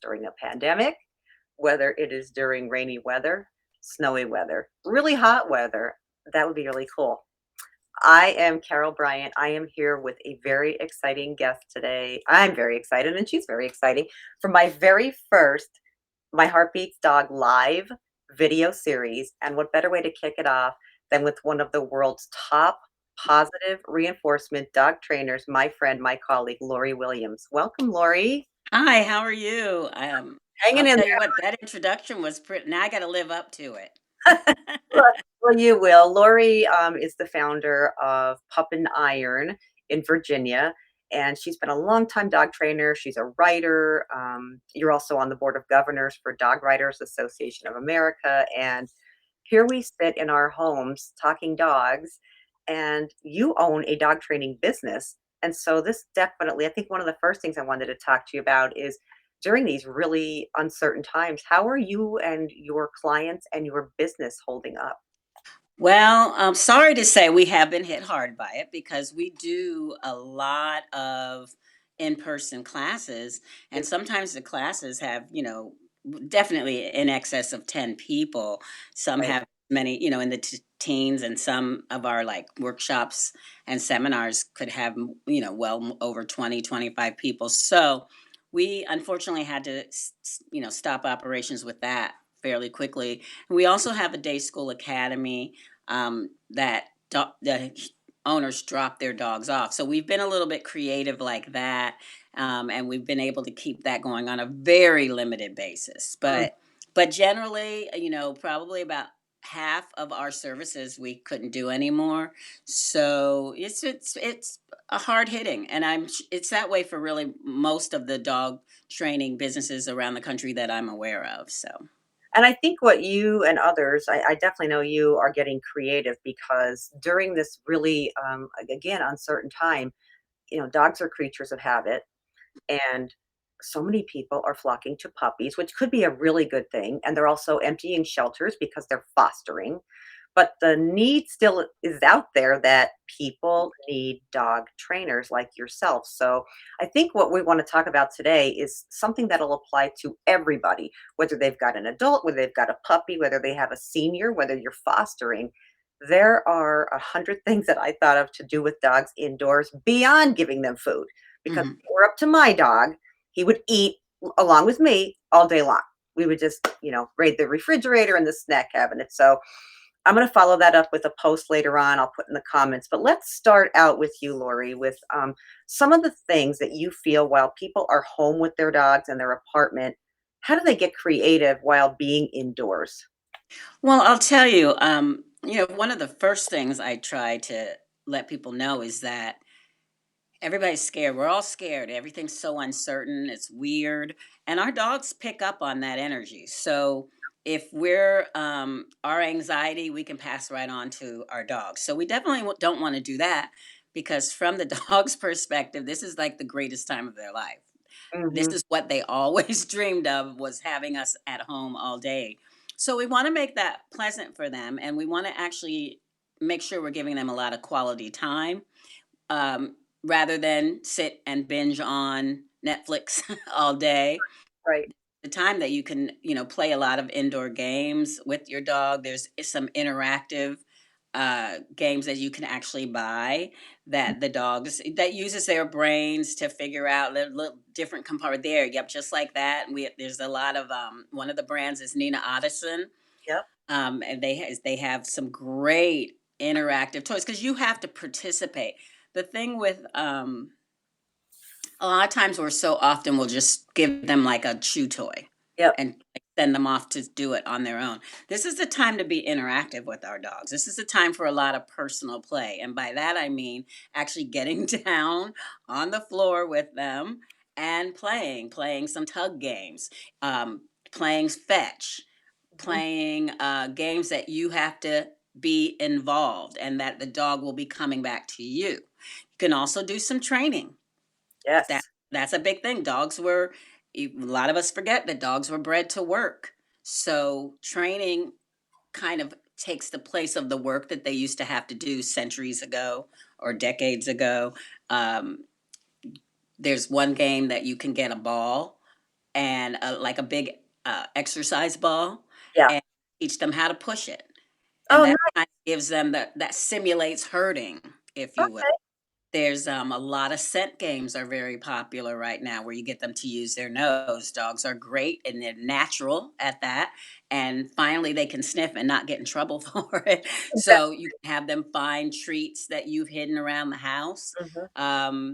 during a pandemic, whether it is during rainy weather, snowy weather, really hot weather. That would be really cool. I am Carol Bryant. I am here with a very exciting guest today. I'm very excited, and she's very exciting for my very first My Heart Beats Dog live video series. And what better way to kick it off than with one of the world's top positive reinforcement dog trainers, my friend, my colleague, Laurie Williams. Welcome, Laurie. Hi, how are you? I'll Hanging in tell you what, that introduction was pretty. Now I got to live up to it. there. Well, you will. Lori is the founder of Pup and Iron in Virginia, and she's been a longtime dog trainer. She's a writer. You're also on the board of governors for Dog Writers Association of America, and here we sit in our homes talking dogs, and you own a dog training business. And so this definitely, I think one of the first things I wanted to talk to you about is during these really uncertain times, how are you and your clients and your business holding up? Well, I'm sorry to say we have been hit hard by it because we do a lot of in-person classes, Yeah, and sometimes the classes have, definitely in excess of 10 people. Some right. have many, in the teens, and some of our like workshops and seminars could have, over 20, 25 people. So we unfortunately had to, stop operations with that fairly quickly. We also have a day school academy that the owners drop their dogs off. So we've been a little bit creative like that, and we've been able to keep that going on a very limited basis. Mm. But generally, probably about half of our services we couldn't do anymore. So it's a hard hitting, and it's that way for really most of the dog training businesses around the country that I'm aware of. So. And I think what you and others, I definitely know you are getting creative because during this really, again, uncertain time, dogs are creatures of habit. And so many people are flocking to puppies, which could be a really good thing. And they're also emptying shelters because they're fostering. But the need still is out there that people need dog trainers like yourself. So I think what we want to talk about today is something that'll apply to everybody, whether they've got an adult, whether they've got a puppy, whether they have a senior, whether you're fostering. There are 100 things that I thought of to do with dogs indoors beyond giving them food. Because if Mhm. it were up to my dog, he would eat along with me all day long. We would just, raid the refrigerator and the snack cabinet. So I'm going to follow that up with a post later on. I'll put in the comments. But let's start out with you, Lori, with some of the things that you feel while people are home with their dogs in their apartment. How do they get creative while being indoors? Well, I'll tell you, one of the first things I try to let people know is that everybody's scared. We're all scared. Everything's so uncertain. It's weird. And our dogs pick up on that energy. So if we're our anxiety, we can pass right on to our dogs. So we definitely don't want to do that because from the dog's perspective, this is like the greatest time of their life. This Hmm. is what they always dreamed of, was having us at home all day. So we want to make that pleasant for them, and we want to actually make sure we're giving them a lot of quality time, um, rather than sit and binge on Netflix all day. Right. The time that you can, play a lot of indoor games with your dog. There's some interactive games that you can actually buy that the dogs that uses their brains to figure out little different compartment there. Yep, just like that. And there's a lot of one of the brands is Nina Ottison, Yep. and they have some great interactive toys because you have to participate. The thing with a lot of times we're so often we'll just give them like a chew toy Yep. and like, send them off to do it on their own. This is the time to be interactive with our dogs. This is the time for a lot of personal play. And by that, I mean actually getting down on the floor with them and playing some tug games, playing fetch, Mhm. playing games that you have to be involved and that the dog will be coming back to you. You can also do some training. That Yes. that's a big thing. A lot of us forget that dogs were bred to work. So training kind of takes the place of the work that they used to have to do centuries ago or decades ago. Um, there's one game that you can get a ball and like a big exercise ball, Yeah. and teach them how to push it. And Oh, that nice. kind of gives them that simulates herding, if you will. Okay. There's a lot of scent games are very popular right now where you get them to use their nose. Dogs are great and they're natural at that. And finally, they can sniff and not get in trouble for it. So you can have them find treats that you've hidden around the house. Mhm.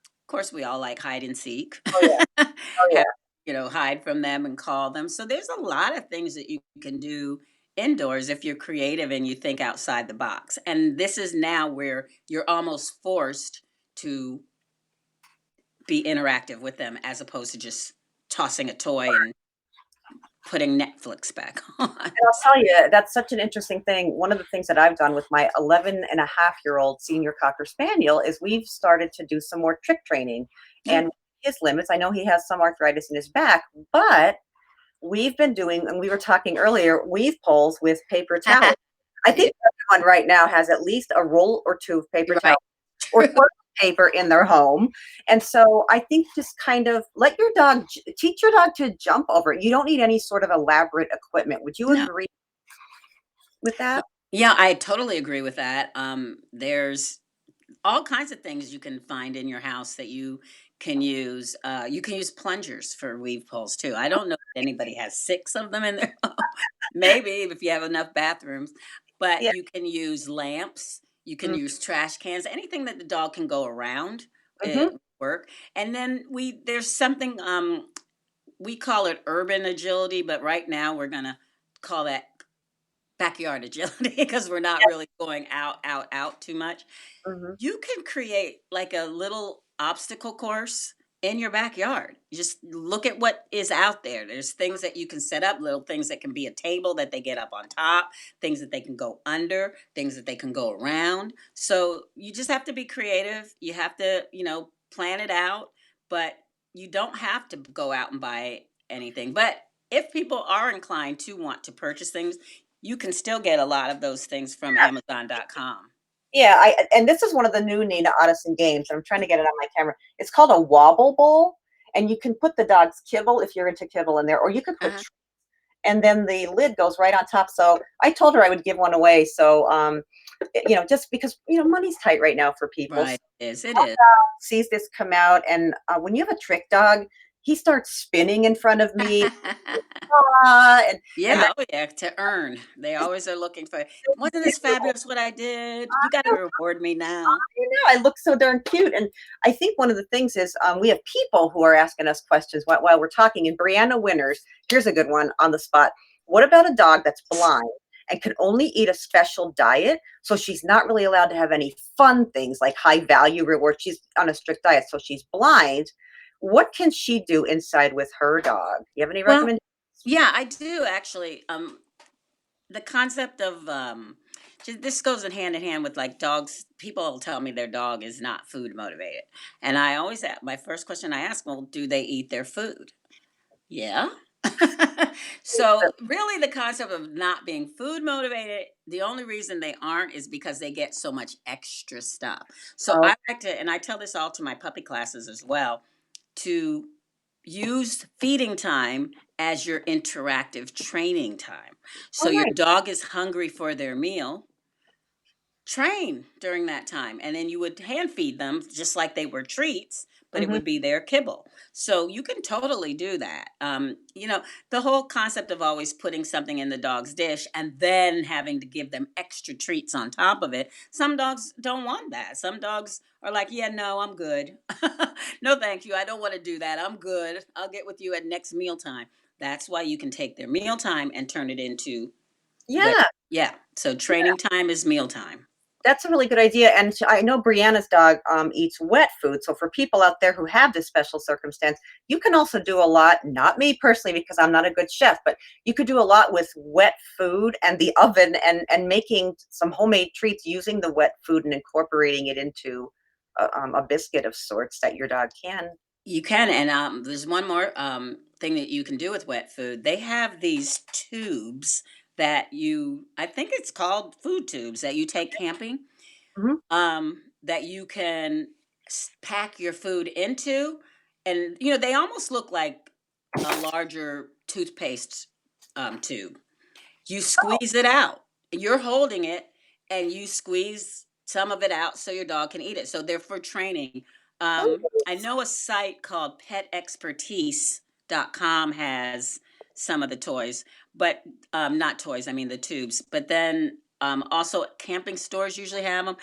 Of course, we all like hide and seek. Oh, yeah. Oh, Have, yeah. hide from them and call them. So there's a lot of things that you can do indoors if you're creative and you think outside the box. And this is now where you're almost forced to be interactive with them as opposed to just tossing a toy and putting Netflix back on. And I'll tell you, that's such an interesting thing. One of the things that I've done with my 11-and-a-half-year-old senior Cocker Spaniel is we've started to do some more trick training. Yeah. And his limits, I know he has some arthritis in his back, but we've been doing, and we were talking earlier, weave poles with paper towels. I Yeah, think everyone right now has at least a roll or two of paper you're right. towels or toilet paper in their home. And so I think just kind of let your dog, teach your dog to jump over it. You don't need any sort of elaborate equipment. Would you No. agree with that? Yeah, I totally agree with that. There's all kinds of things you can find in your house that you can use. You can use plungers for weave poles too. I don't know if anybody has six of them in their home. Maybe if you have enough bathrooms, but Yeah. you can use lamps. You can Mm, use trash cans. Anything that the dog can go around, mhm, it will work. And then there's something we call it urban agility, but right now we're gonna call that backyard agility because we're not really going out too much. mhm. You can create like a little obstacle course in your backyard. You just look at what is out there. There's things that you can set up, little things that can be a table that they get up on top, things that they can go under, things that they can go around. So you just have to be creative. You have to, plan it out, but you don't have to go out and buy anything. But if people are inclined to want to purchase things, you can still get a lot of those things from Amazon.com. Yeah, and this is one of the new Nina Ottoson games, and I'm trying to get it on my camera. It's called a wobble bowl, and you can put the dog's kibble if you're into kibble in there, or you could put Uh-huh. and then the lid goes right on top. So I told her I would give one away. So just because money's tight right now for people. So Right. It is. It is. sees this come out, and when you have a trick dog, he starts spinning in front of me. And then Yeah, oh yeah, to earn. They always are looking for, wasn't this fabulous what I did? You got to reward me now. I look so darn cute. And I think one of the things is we have people who are asking us questions while we're talking. And Brianna Winters, here's a good one on the spot. What about a dog that's blind and can only eat a special diet? So she's not really allowed to have any fun things like high value reward. She's on a strict diet, so she's blind. What can she do inside with her dog? You have any Well, recommendations? yeah, I do actually. The concept of this goes in hand with like dogs. People tell me their dog is not food motivated, and I always my first question I ask, well, do they eat their food? Yeah. So really the concept of not being food motivated, the only reason they aren't is because they get so much extra stuff. So Oh, I like to, and I tell this all to my puppy classes as well, to use feeding time as your interactive training time. So oh, your nice. dog is hungry for their meal, train during that time, and then you would hand feed them just like they were treats, but it Hmm. would be their kibble. So you can totally do that. The whole concept of always putting something in the dog's dish and then having to give them extra treats on top of it, some dogs don't want that. Some dogs are like, yeah, no, I'm good. No thank you, I don't want to do that, I'm good, I'll get with you at next mealtime. That's why you can take their mealtime and turn it into what. Yeah. Yeah, so training time is mealtime. That's a really good idea, and I know Brianna's dog, eats wet food, so for people out there who have this special circumstance, you can also do a lot, not me personally because I'm not a good chef, but you could do a lot with wet food and the oven and making some homemade treats using the wet food and incorporating it into a biscuit of sorts that your dog can. You can, and there's one more thing that you can do with wet food. They have these tubes that I think it's called food tubes that you take camping. Mhm. That you can pack your food into, and they almost look like a larger toothpaste tube. You Oh, squeeze it out. You're holding it and you squeeze some of it out so your dog can eat it. So they're for training. I nice. know a site called petexpertise.com has some of the toys, but not toys, I mean the tubes. But then also camping stores usually have them.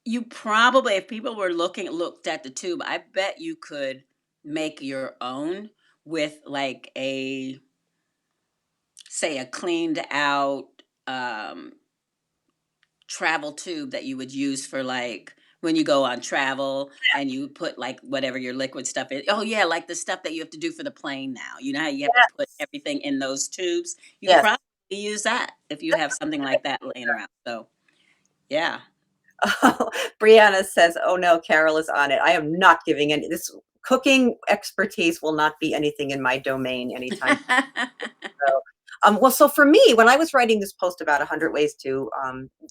You probably, if people were looked at the tube, I bet you could make your own with like a, say, a cleaned out travel tube that you would use for like when you go on travel and you put like whatever your liquid stuff is. Oh yeah, like the stuff that you have to do for the plane now. You know how you have to put Yes. everything in those tubes? You could Yes. probably use that if you have something like that laying around. So yeah. Brianna says, "Oh no, Carol is on it. I am not giving any this cooking expertise will not be anything in my domain anytime." So, well, so for me, when I was writing this post about 100 ways to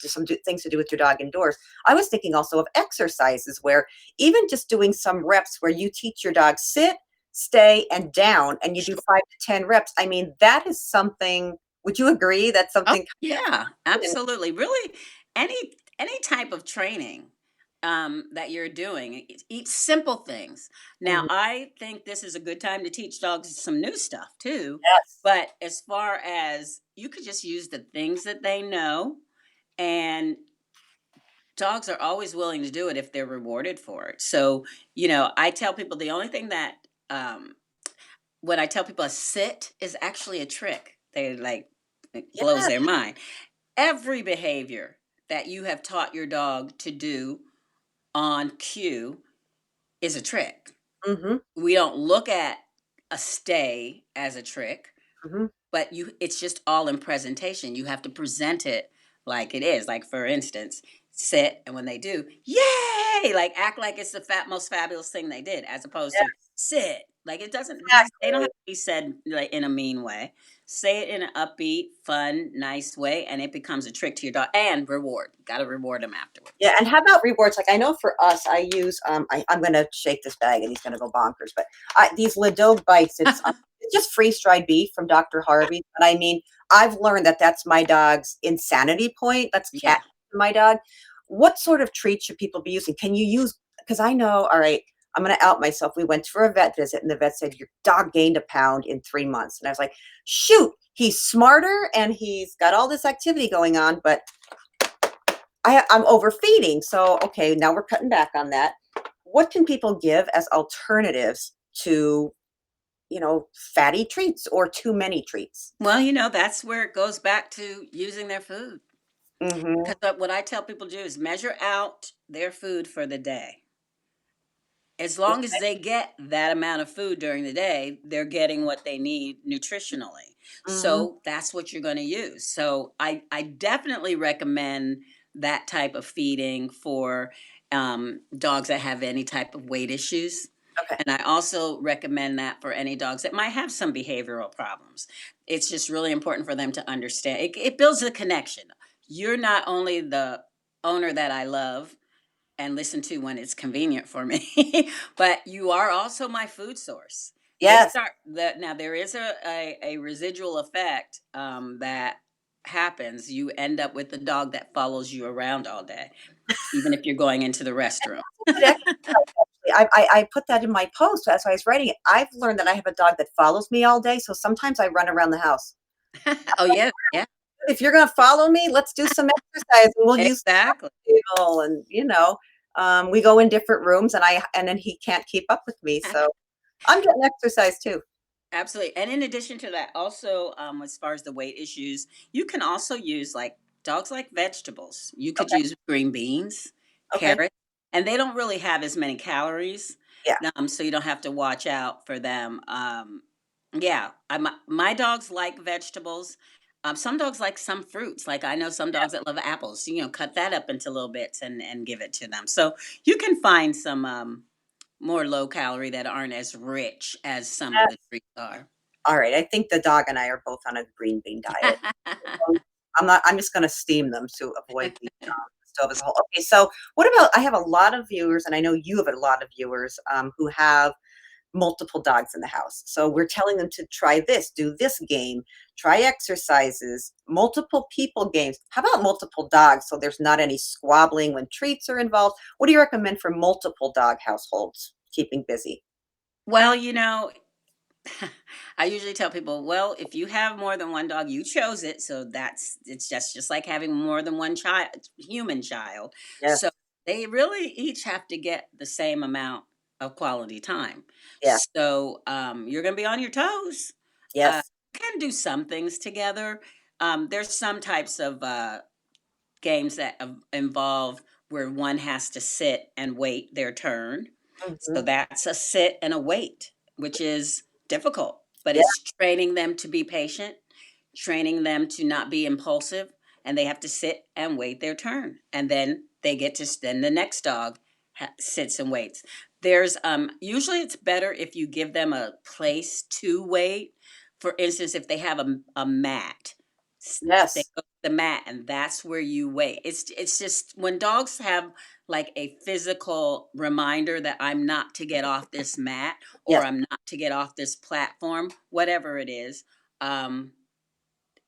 do some things to do with your dog indoors, I was thinking also of exercises where even just doing some reps where you teach your dog sit, stay, and down, and you do 5 to 10 reps. I mean, that is something. Would you agree? That's Oh, something. yeah, absolutely. Really, any type of training that you're doing, eat simple things. Now, Mhm. I think this is a good time to teach dogs some new stuff too. Yes. But as far as you could just use the things that they know, and dogs are always willing to do it if they're rewarded for it. So, I tell people the only thing that when I tell people a sit is actually a trick. They like it blows Yes. their mind. Every behavior that you have taught your dog to do on cue is a trick. Mhm. We don't look at a stay as a trick, Mhm. but it's just all in presentation. You have to present it like it is. Like for instance, sit, and when they do, yay, like act like it's the most fabulous thing they did, as opposed to Yes. sit. Like it doesn't be they don't have Exactly. to be said like in a mean way. Say it in an upbeat, fun, nice way, and it becomes a trick to your dog. And reward. Gotta reward them Yeah, afterwards. and how about rewards? Like I know for us, I use I'm gonna shake this bag and he's gonna go bonkers. But these Lido bites, it's just freeze dried beef from Dr. Harvey. But I mean, I've learned that that's my dog's insanity point. That's cat Yeah. for my dog. What sort of treats should people be using? Can you use? Because I know. All right, I'm gonna out myself. We went for a vet visit, and the vet said your dog gained a pound in 3 months, and I was like, shoot, he's smarter and he's got all this activity going on, but I'm overfeeding. So, okay, now we're cutting back on that. What can people give as alternatives to, fatty treats or too many treats? Well, that's where it goes back to using their food. Mhm. Because what I tell people to do is measure out their food for the day. As long as Okay. they get that amount of food during the day, they're getting what they need nutritionally. Mhm. So that's what you're going to use. So I definitely recommend that type of feeding for dogs that have any type of weight issues. Okay. And I also recommend that for any dogs that might have some behavioral problems. It's just really important for them to understand. It builds a connection. You're not only the owner that I love and listen to when it's convenient for me. But you are also my food source. They Yes. start that now. There is a residual effect that happens. You end up with a dog that follows you around all day, even if you're going into the restroom. Good exercise, actually. I put that in my post as I was writing it. I've learned that I have a dog that follows me all day, so sometimes I run around the house. Oh yeah, yeah, If you're gonna follow me, let's do some exercise, and we'll use exactly. the table, and we go in different rooms, and then he can't keep up with me, so I'm getting exercise too. Absolutely. And in addition to that, also, as far as the weight issues, you can also use like dogs like vegetables. You could Okay. use green beans, Okay. carrots, and they don't really have as many calories. Yeah. So you don't have to watch out for them. Yeah, my dogs like vegetables. Some dogs like some fruits. Like I know some dogs that love apples. Cut that up into little bits and give it to them. So you can find some more low calorie that aren't as rich as some of the Yes. treats are. Alright, I think the dog and I are both on a green bean diet. I'm just gonna steam them to avoid the stove as a whole. Okay, so what about I have a lot of viewers, and I know you have a lot of viewers, who have multiple dogs in the house. So we're telling them to try this, do this game, try exercises, multiple people games. How about multiple dogs so there's not any squabbling when treats are involved? What do you recommend for multiple dog households keeping busy? Well, I usually tell people, well, if you have more than one dog, you chose it. So it's just like having more than one child, human child. Yes. So they really each have to get the same amount of quality time. Yeah. So you're going to be on your toes. Yes. You can do some things together. There's some types of games that involve where one has to sit and wait their turn. So Mhm. that's a sit and a wait, which is difficult, but Yeah. it's training them to be patient, training them to not be impulsive, and they have to sit and wait their turn. And then then the next dog sits and waits. There's usually it's better if you give them a place to wait. For instance, if they have a mat, they Yes. go to the mat and that's where you wait. It's just when dogs have like a physical reminder that I'm not to get off this mat or Yes. I'm not to get off this platform, whatever it is, um,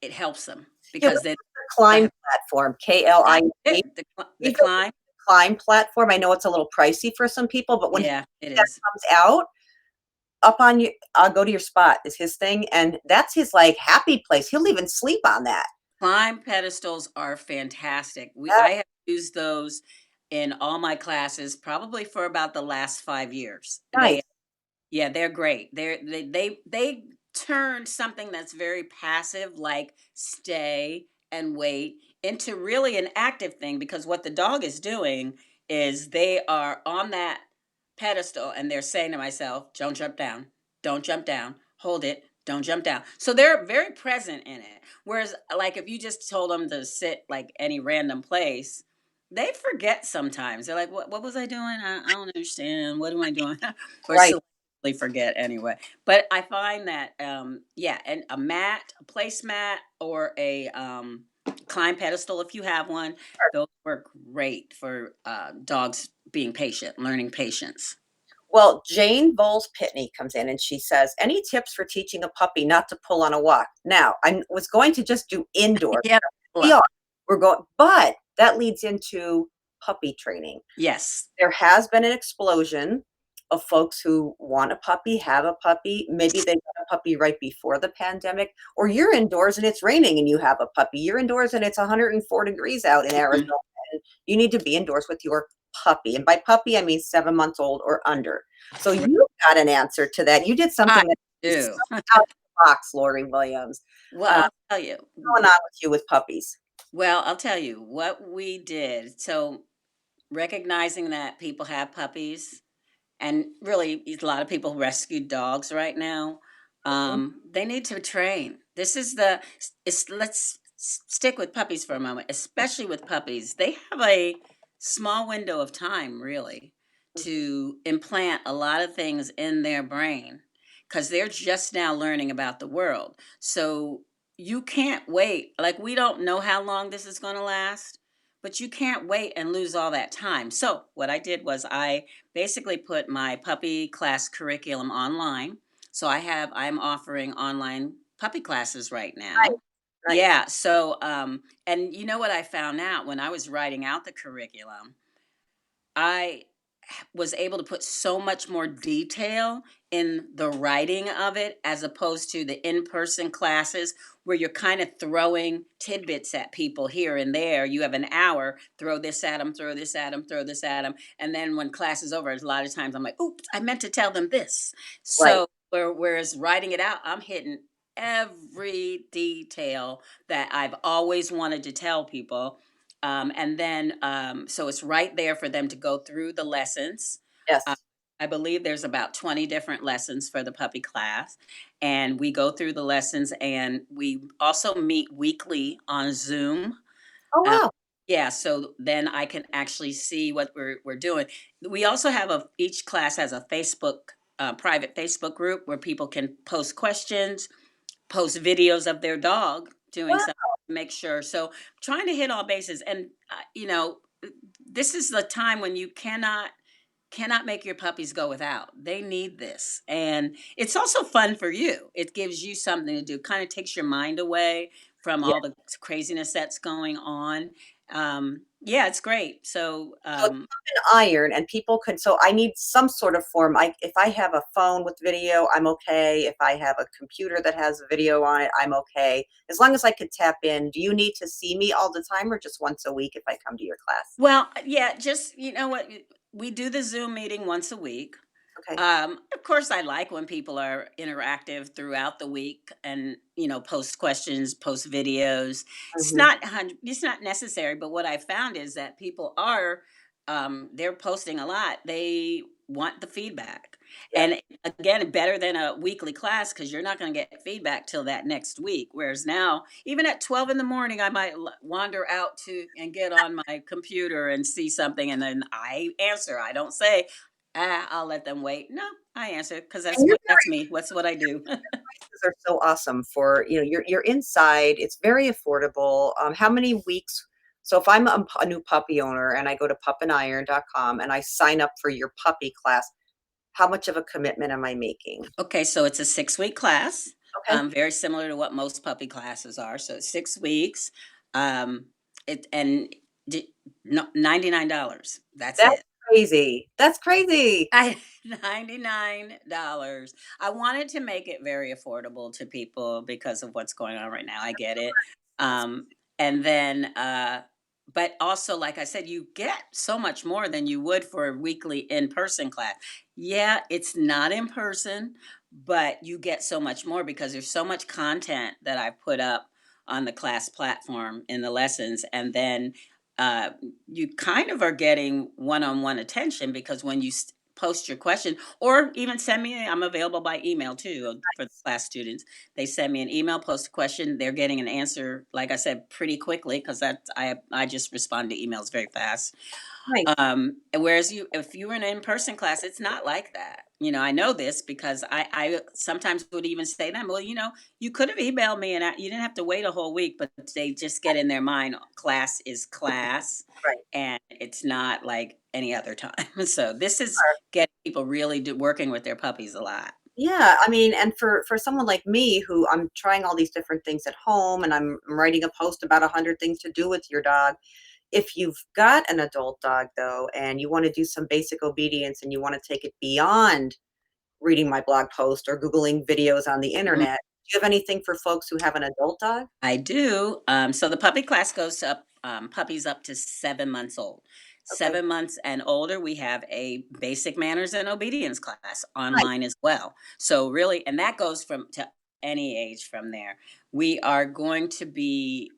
it helps them Yeah, because what's then the go Climb ahead. platform? That's KLIMB? it. The You go with climb. the Climb platform. I know it's a little pricey for some people, but when Yeah, it that is. comes out, up on you go to your spot is his thing, and that's his, like, happy place. He'll even sleep on that. Climb pedestals are fantastic. Yeah, I have used those in all my classes probably for about the last 5 years. nice. Yeah, they're great. They turn something that's very passive, like stay and wait, into really an active thing because what the dog is doing is they are on that pedestal and they're saying to myself, "Don't jump down, don't jump down, hold it, don't jump down." So they're very present in it. Whereas, like if you just told them to sit like any random place, they forget sometimes. They're like, "What was I doing? I don't understand. What am I doing?" or Right. forget anyway. But I find that yeah, and a mat, a placemat, or a climb pedestal if you have one, those work great for dogs being patient, learning patience. Well, Jane Bowles Pitney comes in and she says, "Any tips for teaching a puppy not to pull on a walk?" Now, I was going to just do indoor. Yep. We Look. are. We're going, but that leads into puppy training. Yes. There has been an explosion of folks who want a puppy, have a puppy. Maybe they got a puppy right before the pandemic, or you're indoors and it's raining and you have a puppy. You're indoors and it's 104 degrees out in Arizona, Mhm. and you need to be indoors with your puppy. And by puppy, I mean 7 months old or under. So you got an answer to that. You did I something that is so do. out of the box, Laurie Williams. Well, Uh, I'll tell you. Going on with you with puppies? Well, I'll tell you what we did. So recognizing that people have puppies, and really a lot of people rescue dogs right now, Mhm. they need to train. Let's stick with puppies for a moment, especially with puppies. They have a small window of time really to implant a lot of things in their brain because they're just now learning about the world. So you can't wait, like we don't know how long this is going to last, but you can't wait and lose all that time. So what I did was I basically put my puppy class curriculum online. So I'm offering online puppy classes right Nice, now. nice. Yeah. So and you know what I found out when I was writing out the curriculum? I was able to put so much more detail in the writing of it as opposed to the in-person classes where you're kind of throwing tidbits at people here and there. You have an hour, throw this at them, throw this at them, throw this at them, and then when class is over, a lot of times I'm like, "Oops, I meant to tell them this." Right. So whereas writing it out, I'm hitting every detail that I've always wanted to tell people, and then, so it's right there for them to go through the lessons. Uh, Yes. I believe there's about 20 different lessons for the puppy class. And we go through the lessons and we also meet weekly on Zoom. Oh, Uh, wow. yeah, so then I can actually see what we're doing. We also have each class has a private Facebook group where people can post questions, post videos of their dog doing Wow. something to make sure. So trying to hit all bases. And, this is the time when you cannot cannot make your puppies go without. They need this. And it's also fun for you. It gives you something to do, kind of takes your mind away from Yeah. all the craziness that's going on. Yeah, it's great. So, So it's an iron and people could so I need some sort of form. If I have a phone with video, I'm okay. If I have a computer that has a video on it, I'm okay. As long as I could tap in. Do you need to see me all the time or just once a week if I come to your class? well, yeah, just, you know what? We do the Zoom meeting once a week. Okay. Of course, I like when people are interactive throughout the week and post questions, post videos. Mhm. It's not necessary, but what I found is that people are they're posting a lot. They want the feedback, Yeah. and again, better than a weekly class because you're not going to get feedback till that next week. Whereas now, even at 12 in the morning, I might wander out to and get on my computer and see something, and then I answer. I don't say, I'll let them wait. No, I answer because And that's me. That's what I do. prices are so awesome for, you're inside, it's very affordable. How many weeks so if I'm a new puppy owner and I go to pupandiron.com and I sign up for your puppy class, how much of a commitment am I making? Okay, so it's a 6 week class, Okay. very similar to what most puppy classes are. So it's 6 weeks. Um, it and no, $99. That's That's it. crazy. That's crazy. I $99. I wanted to make it very affordable to people because of what's going on right now. I get it. That's Um, and then but also like I said, you get so much more than you would for a weekly in-person class. Yeah, it's not in person, but you get so much more because there's so much content that I've put up on the class platform in the lessons, and then uh, you kind of are getting one-on-one attention because when you post your question or even send me, I'm available by email too for the nice. class students. They send me an email, post a question, they're getting an answer, like I said, pretty quickly because that I just respond to emails very fast. Nice. And whereas if you were in an in-person class, it's not like that. I know this because I sometimes would even say to them, well, you could have emailed me and you didn't have to wait a whole week, but they just get in their mind, class is class, Right. and it's not like any other time. So this is Sure. getting people really working with their puppies a lot. Yeah, I mean, and for someone like me who I'm trying all these different things at home and I'm writing a post about 100 things to do with your dog. If you've got an adult dog though, and you want to do some basic obedience and you want to take it beyond reading my blog post or Googling videos on the internet, do you have anything for folks who have an adult dog? I do. So the puppy class goes up puppies up to 7 months old. Okay. 7 months and older, we have a basic manners and obedience class Nice. online as well. So really, and that goes from to any age from there. We are going to be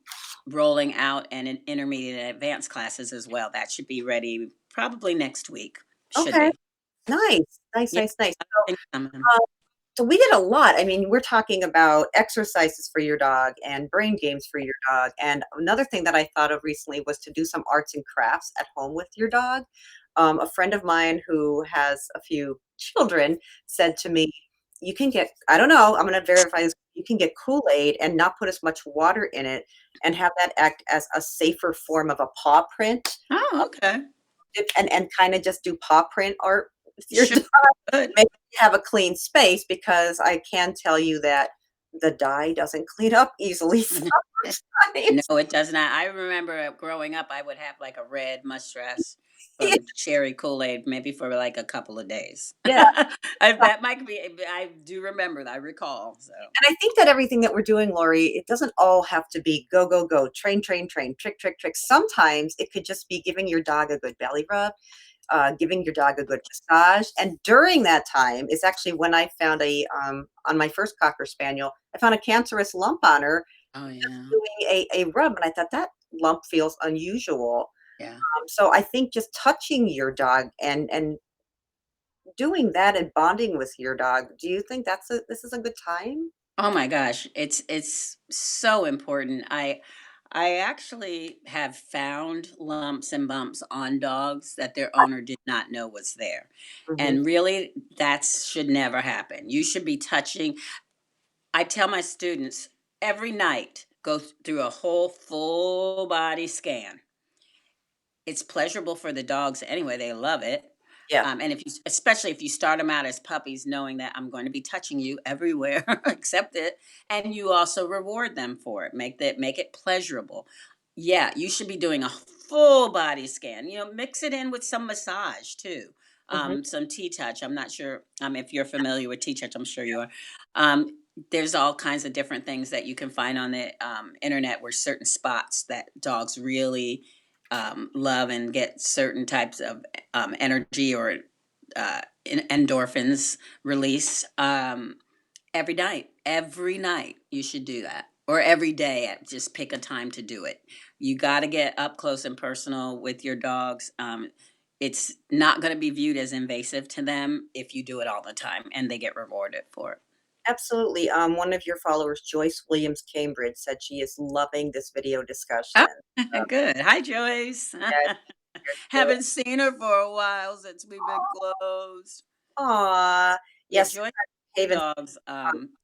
rolling out an intermediate and advanced classes as well. That should be ready probably next week. Should Okay. be. Nice. Nice, Yeah. nice, nice. Things coming. Um, so we did a lot. I mean, we're talking about exercises for your dog and brain games for your dog. And another thing that I thought of recently was to do some arts and crafts at home with your dog. A friend of mine who has a few children said to me, you can get, I don't know, I'm going to verify this. You can get Kool-Aid and not put as much water in it and have that act as a safer form of a paw print Oh, okay. and kind of just do paw print art with your Sure. dog. Good. Make have a clean space because I can tell you that the dye doesn't clean up easily No, sometimes. it does not. I remember growing up, I would have like a red mustache Yeah, from cherry Kool-Aid, maybe for like a couple of days. yeah. That might be, I do remember that, I recall. So, And I think that everything that we're doing, Laurie, it doesn't all have to be go, go, go, train, train, train, trick, trick, trick. Sometimes it could just be giving your dog a good belly rub, giving your dog a good massage. And during that time is actually when I found on my first Cocker Spaniel, I found a cancerous lump on her oh, just yeah. doing a rub. And I thought that lump feels unusual. Yeah. So I think just touching your dog and doing that and bonding with your dog, do you think this is a good time? Oh my gosh, it's so important. I actually have found lumps and bumps on dogs that their owner did not know was there. Mhm. And really, that should never happen. You should be touching. I tell my students every night, go through a whole full body scan. It's pleasurable for the dogs anyway, they love it. Yeah. And if you, especially if you start them out as puppies, knowing that I'm going to be touching you everywhere, accept it, and you also reward them for it. Make it pleasurable. Yeah, you should be doing a full body scan. Mix it in with some massage too, Mhm. some T touch. I'm not sure if you're familiar with T touch. I'm sure you are. Um, there's all kinds of different things that you can find on the internet where certain spots that dogs really love and get certain types of energy or endorphins release every night you should do that, or every day. Just pick a time to do it. You got to get up close and personal with your dogs. It's not going to be viewed as invasive to them if you do it all the time, and they get rewarded for it. Absolutely. One of your followers, Joyce Williams Cambridge, said she is loving this video discussion. Oh, good. Hi, Joyce. Yes, yes, Haven't seen her for a while since we've been closed. aw. Yeah, Yes, Joy Haven. dogs,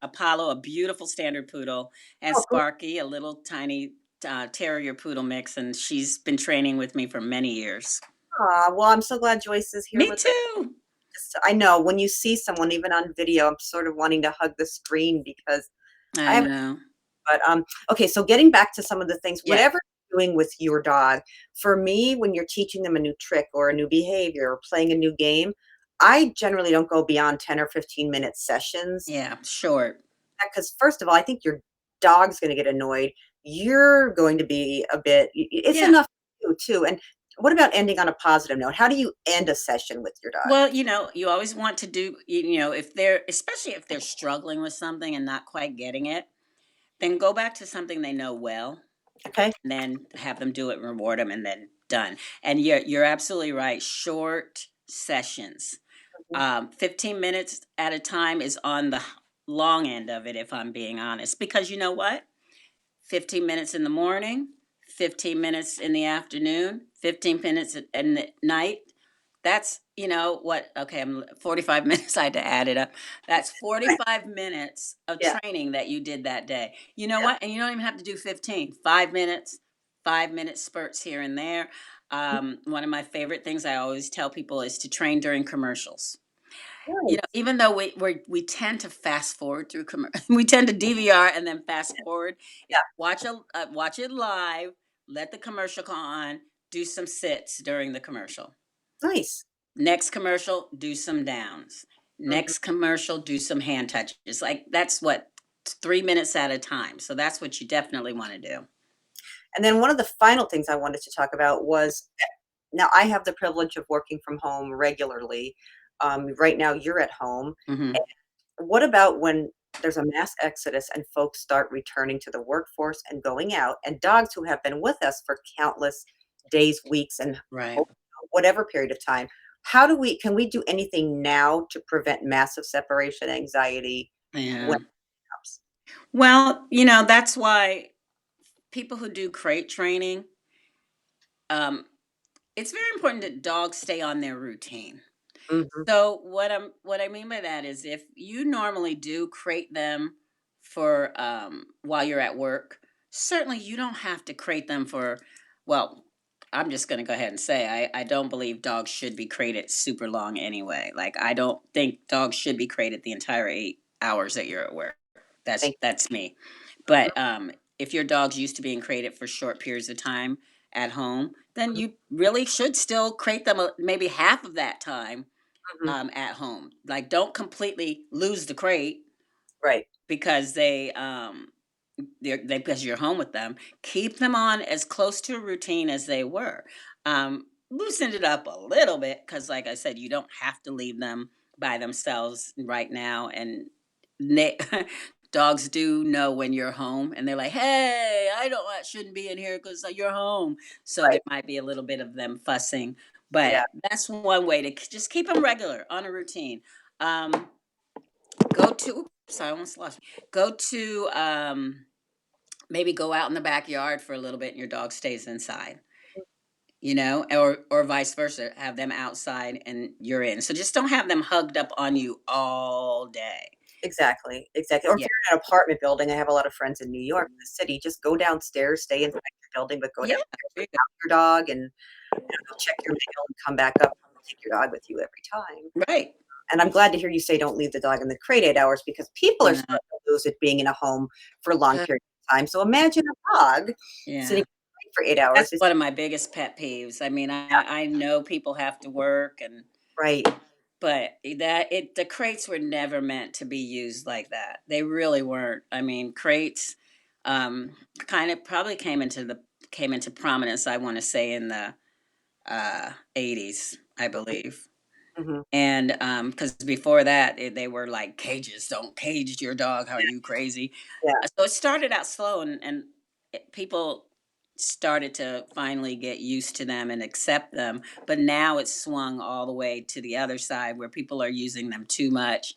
Apollo, a beautiful standard poodle, and Oh, good. Sparky, a little tiny terrier poodle mix, and she's been training with me for many years. Aw, well, I'm so glad Joyce is here Me with us. too. I know when you see someone even on video, I'm sort of wanting to hug the screen because I I have. know. But, okay, so getting back to some of the things, Yeah, whatever you're doing with your dog, for me, when you're teaching them a new trick or a new behavior or playing a new game, I generally don't go beyond 10 or 15-minute sessions. yeah, short. Because first of all, I think your dog's gonna get annoyed. You're going to be a bit it's Yeah. enough for you too, and what about ending on a positive note? How do you end a session with your dog? Well, you always want to do, if they're, especially if they're struggling with something and not quite getting it, then go back to something they know well, Okay? and then have them do it and reward them, and then done. And you're absolutely right. Short sessions. Mhm. 15 minutes at a time is on the long end of it, if I'm being honest, because you know what? 15 minutes in the morning, 15 minutes in the afternoon, 15 minutes in the night. That's, what, okay, I'm 45 minutes. I had to add it up. That's Right. 45 minutes of Yeah, training that you did that day. You know yeah. what? And you don't even have to do 15, 5 minutes, 5 minute spurts here and there. One of my favorite things I always tell people is to train during commercials. Nice. Even though we tend to fast forward through we tend to DVR and then fast forward. Yeah, Watch it live. Let the commercial come on. Do some sits during the commercial. nice. Next commercial, do some downs. Mhm. Next commercial, do some hand touches. Like that's what 3 minutes at a time. So that's what you definitely want to do. And then one of the final things I wanted to talk about was now I have the privilege of working from home regularly. Right now, you're at home. Hmm. What about when there's a mass exodus and folks start returning to the workforce and going out, and dogs who have been with us for countless days, weeks, and Right. whatever period of time? How do we can we do anything now to prevent massive separation anxiety when Yeah. it comes? Well, that's why people who do crate training, um, it's very important that dogs stay on their routine. Mhm, So what I mean by that is if you normally do crate them for while you're at work, certainly you don't have to crate them for, well, I'm just going to go ahead and say I don't believe dogs should be crated super long anyway. Like I don't think dogs should be crated the entire 8 hours that you're at work. That's thank that's me. mhm, But if your dog's used to being crated for short periods of time at home, then mhm, you really should still crate them maybe half of that time mhm. at home. Like, don't completely lose the crate Right, because because you're home with them. Keep them on as close to a routine as they were. Loosen it up a little bit because, like I said, you don't have to leave them by themselves right now. And they, dogs do know when you're home, and they're like, "Hey, I shouldn't be in here because you're home." So there right. might be a little bit of them fussing, Yeah. but that's one way to just keep them regular on a routine. Um, go to, oops, I almost lost. Go to maybe go out in the backyard for a little bit, and your dog stays inside. Or vice versa. Have them outside and you're in. So just don't have them hugged up on you all day. Exactly, exactly. Or if Yeah. you're in an apartment building, I have a lot of friends in New York, in the city, just go downstairs, stay inside your building, but go Yeah. downstairs There you without your dog and, go check your mail and come back up. take your dog with you every time. Right. And I'm glad to hear you say don't leave the dog in the crate 8 hours because people are No. starting to lose it being in a home for long Uh, periods of time. So imagine a dog sitting yeah. in the crate for 8 That's hours is one of my biggest pet peeves. I mean, I know people have to work and right. but the crates were never meant to be used like that. They really weren't. I mean, crates um kind of probably came into prominence, I want to say in the 80s, I believe. Mhm. And because before that they were like cages. Don't cage your dog. How are you crazy? Yeah. So it started out slow, and people started to finally get used to them and accept them. But now it's swung all the way to the other side where people are using them too much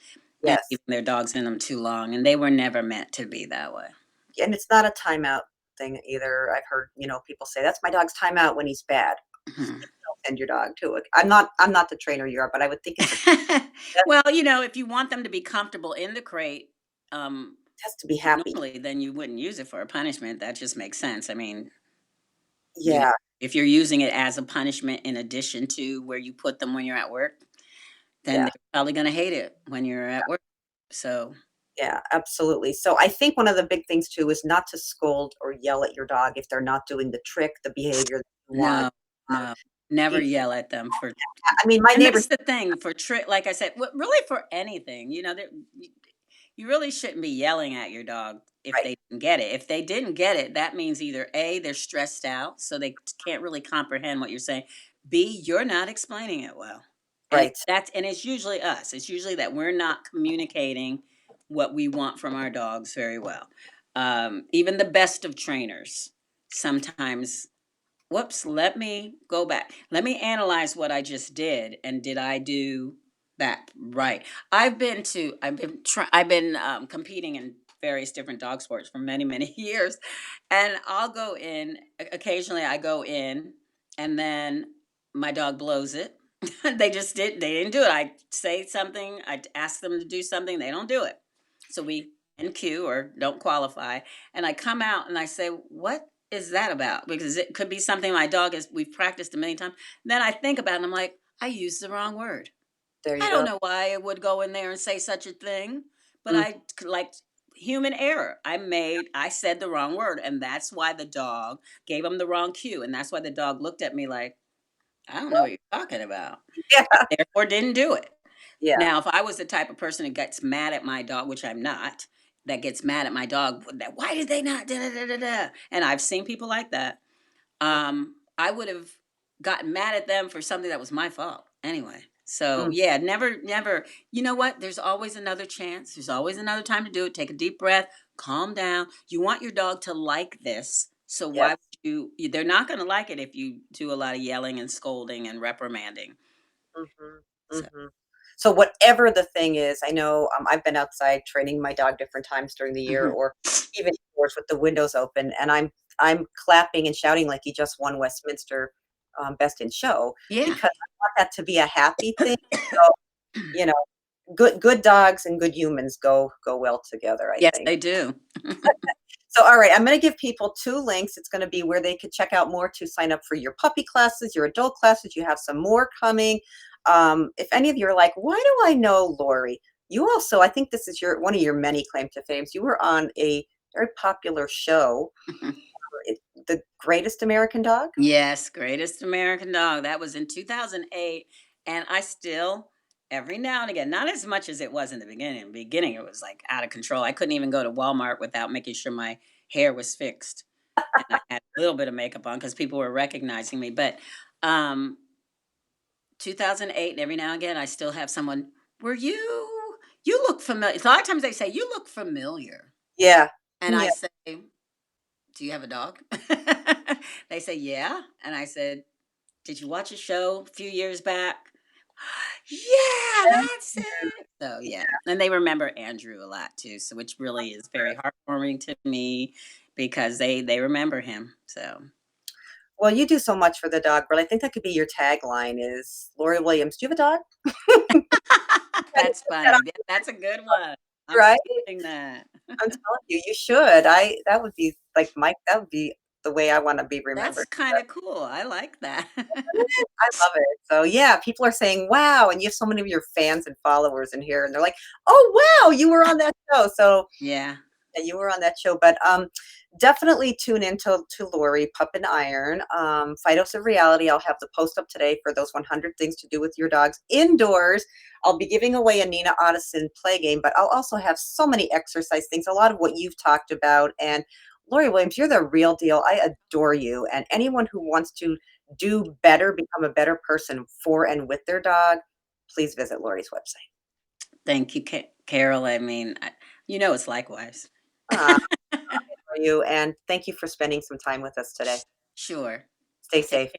and Yes. leaving their dogs in them too long. And they were never meant to be that way. And it's not a timeout thing either. I've heard, people say, "That's my dog's timeout when he's bad." Mhm. Don't send your dog to it. I'm not the trainer you are, but I would think it Well, if you want them to be comfortable in the crate, um, has to be happy. normally then you wouldn't use it for a punishment. That just makes sense. I mean, you know, Yeah, if you're using it as a punishment in addition to where you put them when you're at work, then yeah, they're probably gonna hate it when you're at work. So, yeah, absolutely. So I think one of the big things too is not to scold or yell at your dog if they're not doing the trick, the behavior that you want. no, Um, no, never be yell at them for I mean, my and neighbors that's the thing for like I said, really for anything, you really shouldn't be yelling at your dog if right, they didn't get it. If they didn't get it, that means either A, they're stressed out, so they can't really comprehend what you're saying. B, you're not explaining it well. And right. it's usually us. It's usually that we're not communicating what we want from our dogs very well. Even the best of trainers sometimes, whoops, let me go back. Let me analyze what I just did, and did I do that right? I've been competing in various different dog sports for many many years, and I'll go in occasionally. I go in, and then my dog blows it. They didn't do it. I say something. I ask them to do something. They don't do it. So we NQ or don't qualify, and I come out and I say, "What is that about?" Because it could be something my dog is. We've practiced a million times. Then I think about it and I'm like, I used the wrong word. There I you don't go. know why I would go in there and say such a thing, but Mm, like human error. I said the wrong word, and that's why the dog gave him the wrong cue, and that's why the dog looked at me like, I don't know what you're talking about, and yeah, therefore didn't do it. yeah, Now, if I was the type of person that gets mad at my dog, which I'm not, that gets mad at my dog, that why did they not da da da da da? And I've seen people like that. mm, I would have gotten mad at them for something that was my fault anyway. So mm, yeah, never. You know what? There's always another chance. There's always another time to do it. Take a deep breath, calm down. You want your dog to like this, so why yes. would they're not going to like it if you do a lot of yelling and scolding and reprimanding. Mhm, So mhm. So whatever the thing is, I know, I've been outside training my dog different times during the year mhm. or even indoors with the windows open, and I'm clapping and shouting like he just won Westminster, Best in Show Yeah. because I want that to be a happy thing. So, you know, good dogs and good humans go well together, I Yes, think. they do. So, all right, I'm going to give people two links. It's going to be where they could check out more to sign up for your puppy classes, your adult classes. You have some more coming. If any of you are like, why do I know Lori? You also, I think this is your one of your many claim to fames. You were on a very popular show, The Greatest American Dog. Yes, Greatest American Dog. That was in 2008. And I still, every now and again, not as much as it was in the beginning. In the beginning, it was like out of control. I couldn't even go to Walmart without making sure my hair was fixed. And I had a little bit of makeup on because people were recognizing me. But um, 2008, and every now and again, I still have someone, you look familiar. A lot of times they say, you look familiar. Yeah, And I yeah. say, do you have a dog? They say, yeah. And I said, did you watch a show a few years back? Yeah, that's it. So yeah, and they remember Andrew a lot too, so which really is very heartwarming to me because they remember him. So Well, you do so much for the dog world. I think that could be your tagline is Laurie Williams. Do you have a dog? that's funny. That's a good one. I'm Right? stealing that. I'm telling you, you should. I that would be like Mike, that would be the way I wanna be That's remembered. kinda cool, I like that. I love it. So, yeah, people are saying, "Wow," and you have so many of your fans and followers in here, and they're like, "Oh, wow, you were on that show." So, Yeah, yeah, you were on that show, but, definitely tune in to Lori, Pup and Iron, Fidose of Reality. I'll have the post up today for those 100 things to do with your dogs indoors. I'll be giving away a Nina Ottoson play game, but I'll also have so many exercise things, a lot of what you've talked about, and Laurie Williams, you're the real deal. I adore you, and anyone who wants to do better, become a better person for and with their dog, please visit Lori's website. thank you, Carol, I mean, it's likewise. Ah, for you, and thank you for spending some time with us today. Sure. Stay Take safe.